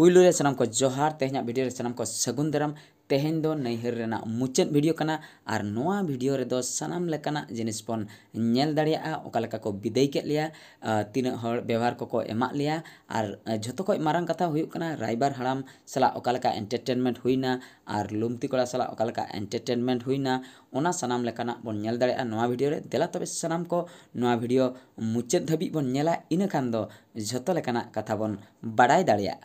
पुइलु रे सनाम को जोहार तेहना वीडियो रे सनाम को सगुन दाराम तेहेन दो नैहर रेना मुचाद वीडियो कना और नोआ वीडियो रे दो सनाम लेकाना जिनिस बन नेल दाड़िया ओकालेका को विदाय के लिया तीना हर व्यवहार को एमा लिया और झोतो को मारंग कथा हुयुक कना राइबार हराम सला ओकालेका एंटरटेनमेंट हुइना और लुमती कोड़ा सला ओकालेका एंटरटेनमेंट हुइना ओना सनाम लेकाना बन नेल दाड़िया नोआ वीडियो रे देला तबे सनाम को नोआ वीडियो मुचाद धाबी बन नेला इना खान दो झोतो लेकाना कथा बन बाडाय दाड़िया।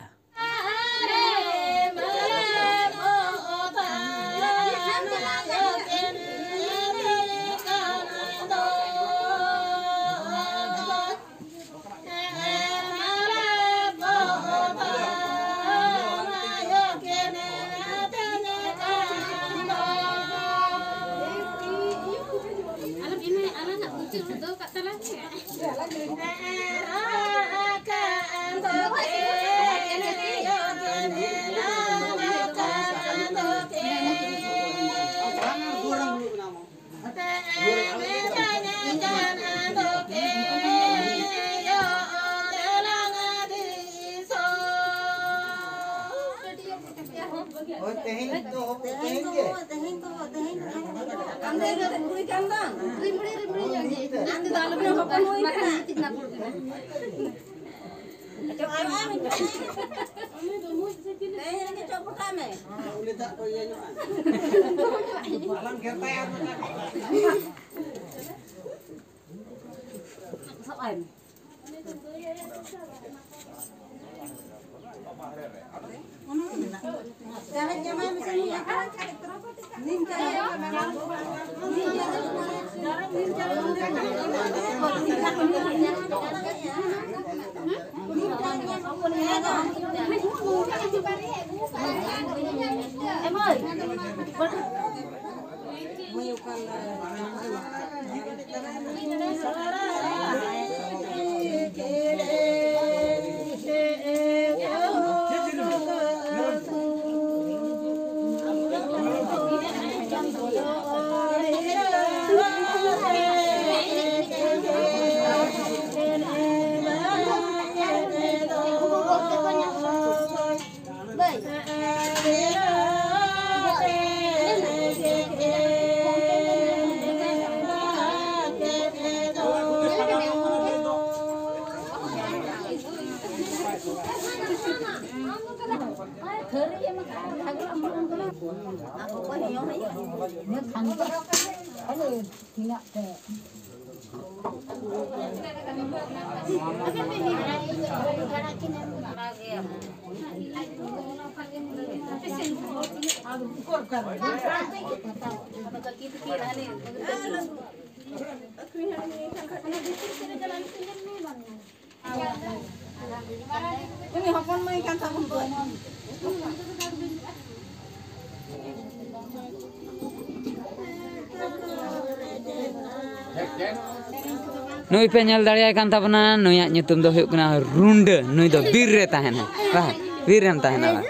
नुई पे नेल दाड़िया कान ताबना नुया nyutum दो हुयुक कना रुंड नुई दो बीर रे ताहेना बा बीर रेम ताहेना बा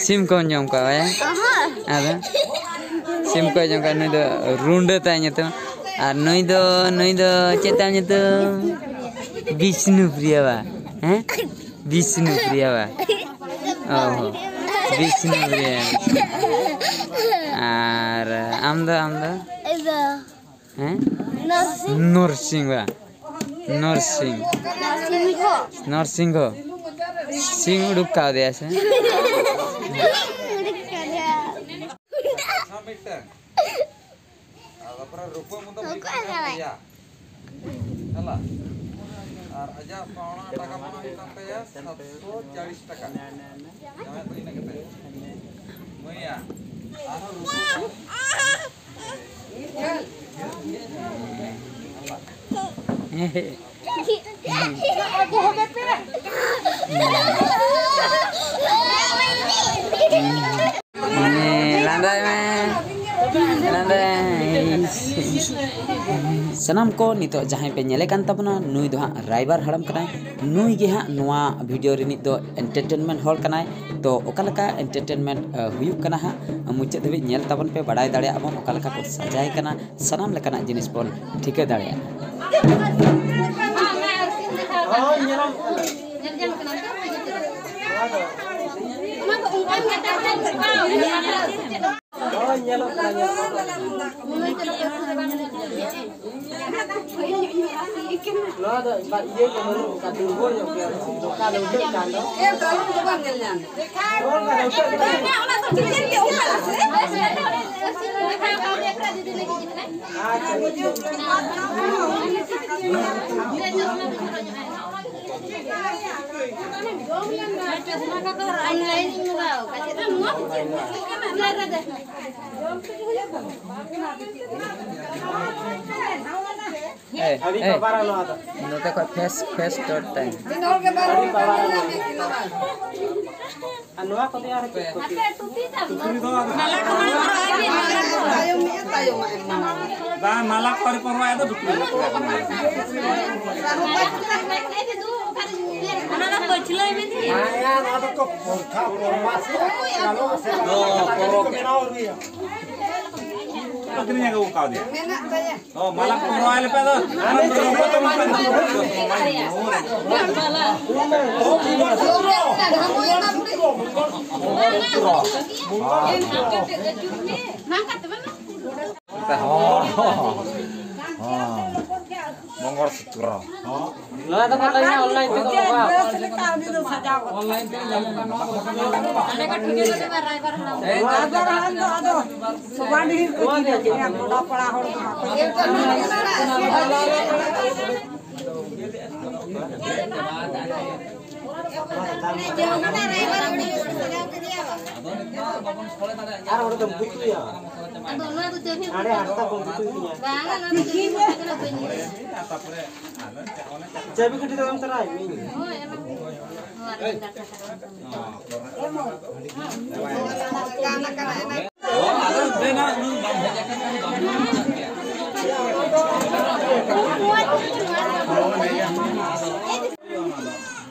सिम को जम का है आदा सिम को जम का नुई दो रुंड ता nyutum और नुई दो चेता nyutum विष्णु प्रिया बा हैं विष्णु प्रिया बा ओहो विष्णु प्रिया और आमदा हैं नरसिंह सिंह उड़ुक का दे ऐसे सनाम को नितो जहाँ पे नेले कान ताबना नुई दो हाँ राइबार हड़म कनाय नुई गे हाँ नोआ वीडियो रे नित दो एंटरटेनमेंट हॉल कनाय तो ओकालका एंटरटेनमेंट हुयुक कना हाँ मुचाद धाबी नेल ताबन पे बाडाय दाड़े आबन ओकालका को सजाय कना सनाम लेकाना जिनिस बन ठिका दाड़े Nota kok face dot time. Anu aku tiar malak pari porwa itu dukun. Anak bajulai meti. Maya ada kok porka pormas. Akhirnya kau kau dia. Oh malak porwa ile pe to. Mongor seturo. Lah ada katanya online itu Pak. Online itu yang Ada kan video tadi barang-barang. Ada. Subandi itu yang udah pelahor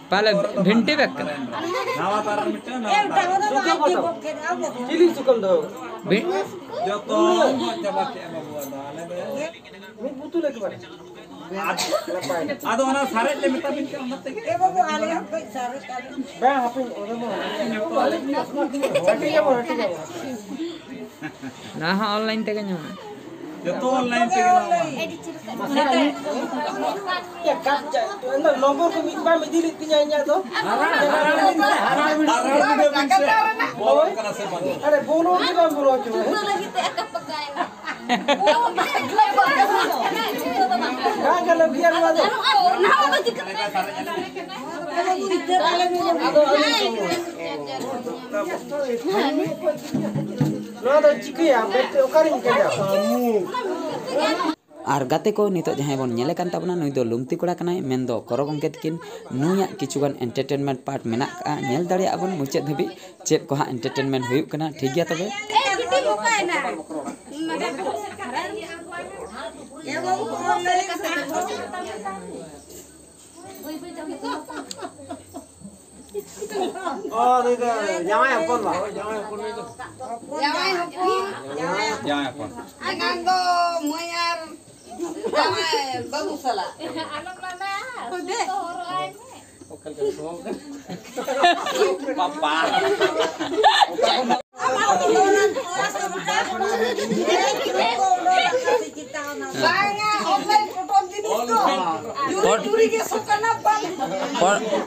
Pala भिंटे back कर nawa taran mitta na Cili sukam do. joto coba ke babu dale Min butuh lagi Pak. ado ona sare le mitta bin ke onat ke babu ale happai sare kali Ba hapin ora mo. nah online te kanya joto online te na Ya kaca. Anda nomor ko mit ba medili tinya to. Are bono ni ba bro chu. Kagak biar mado. Lo ada cikia, bete okarin kaya. और गाते को नितो जहां बन नेले कान ताबना नुई दो लुमती कोड़ा कनाय main दो करो गंके तकिन नुया किचुगान एंटरटेनमेंट पार्ट मेना का नेल दाड़िया बन मुचाद धबी चेद को हा एंटरटेनमेंट हुयुक कना ठीक गया तबे Oh, itu jangan apa lah, jangan apa itu. jangan apa Angan do moyar jangan bagus salah. papa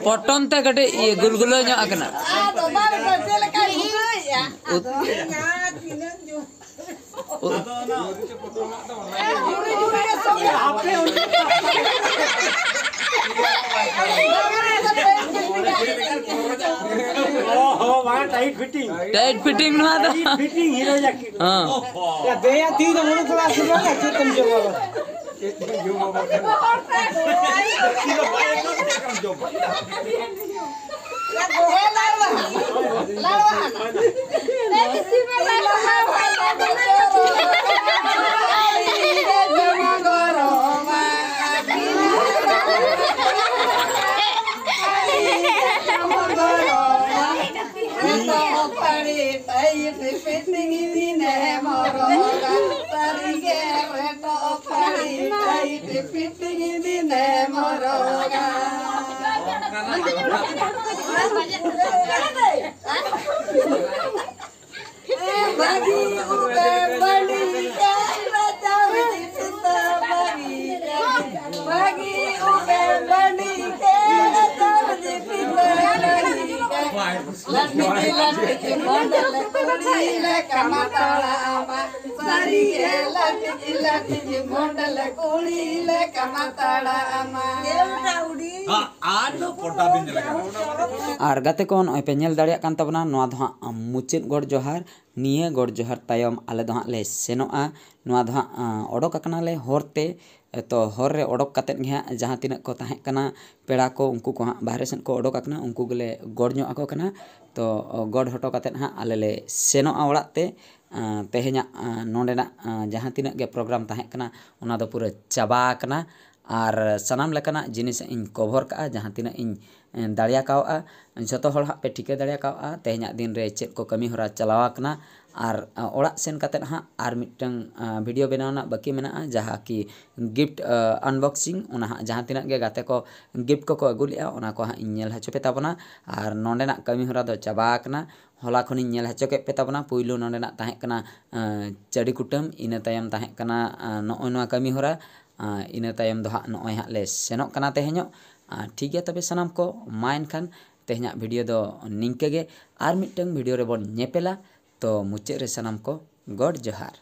Patan ते गटे ये गुलगुलो nya akana Oh, mana tight fitting. Tight fitting नु आता Tight fitting hero jacket. हां Ya gaya tiga mulu kelas semua ya cetam coba. लटकी मंडल कुड़ी ले कमाताड़ा आमा सारी है लटकी मंडल कुड़ी ले कमाताड़ा आमा देवटा उड़ी और गाते को नॉय पे नेल दाड़िया कान तबना नोआ दो हाँ मुचाद गॉड जोहार निये गॉड जोहार तायम आले दो हाँ ले सेनोआ नोआ दो हाँ ओडोक अकना ले होरते तो हर रे ओडोक कतेत गे हाँ जहाँ तिना को ताहें कना पेड़ा को उनको को हाँ बाहरे सेन को ओडोक अकना उनको गले गॉड ᱧᱚᱜ ako कना तो गॉड हटो कतेत हाँ आले ले सेनोआ ओड़ाग ते तेहेña नोंडेना जहाँ तिना गे प्रोग्राम ताहें कना ओना दो पूरा चाबा कना और सनाम लेकाना जिनिस इन कवर का जहाँ तिना इन दाड़िया कावा जो हर हाँ पे ठिका दाड़िया कावा तेहेña दिन रे चेक को कमी होरा चलावा कना और ओड़ा सेन कतेत हाँ और मिटंग वीडियो बनाना बाकी मेना जहाँ की गिफ्ट अनबॉक्सिंग ओना हाँ जहाँ तिना गे गाते को गिफ्ट को अगुलिया ओना को हाँ इन्हेल हचो पे ताबना और नोंडेना कमी होरा दो चाबा कना हला खनि नेल हचो के पे ताबना पुइलो नोंडेना ताहें कना चड़ी कुटम इना तायम ताहें कना नोय नोआ कमी होरा इना तायम दो हाँ नोय हाँ ले सेनोक कना तेहेño ठीक है तबे सनाम को मा एनखान तेहेña वीडियो दो निंके गे और मिटंग वीडियो रे बोन नेपेला तो मुचाद रे सनाम को गॉड जोहार।